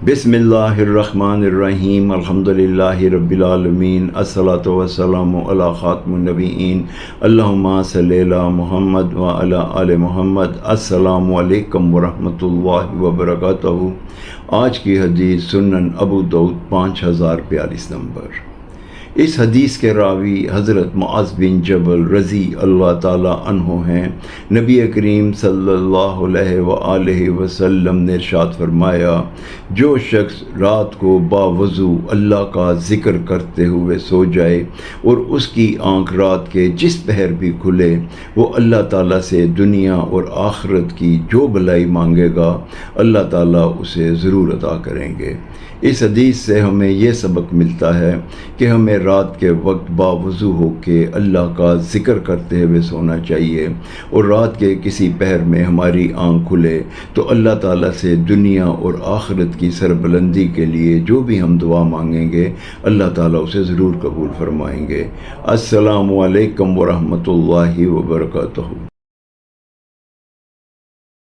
بسم اللہ الرحمن الرحیم الحمدللہ رب العالمین الصلاۃ والسلام علی خاتم النبیین اللہم صلی علی محمد وعلی آل محمد۔ السلام علیکم ورحمۃ اللہ وبرکاتہ۔ آج کی حدیث سنن ابو داؤد 5042 نمبر۔ اس حدیث کے راوی حضرت معاذ بن جبل رضی اللہ تعالی عنہ ہیں۔ نبی کریم صلی اللہ علیہ وآلہ وسلم نے ارشاد فرمایا، جو شخص رات کو باوضو اللہ کا ذکر کرتے ہوئے سو جائے اور اس کی آنکھ رات کے جس پہر بھی کھلے، وہ اللہ تعالیٰ سے دنیا اور آخرت کی جو بھلائی مانگے گا اللہ تعالیٰ اسے ضرور عطا کریں گے۔ اس حدیث سے ہمیں یہ سبق ملتا ہے کہ ہمیں رات کے وقت باوضو ہو کے اللہ کا ذکر کرتے ہوئے سونا چاہیے، اور رات کے کسی پہر میں ہماری آنکھ کھلے تو اللہ تعالیٰ سے دنیا اور آخرت کی سربلندی کے لیے جو بھی ہم دعا مانگیں گے اللہ تعالیٰ اسے ضرور قبول فرمائیں گے۔ السلام علیکم ورحمۃ اللہ وبرکاتہ۔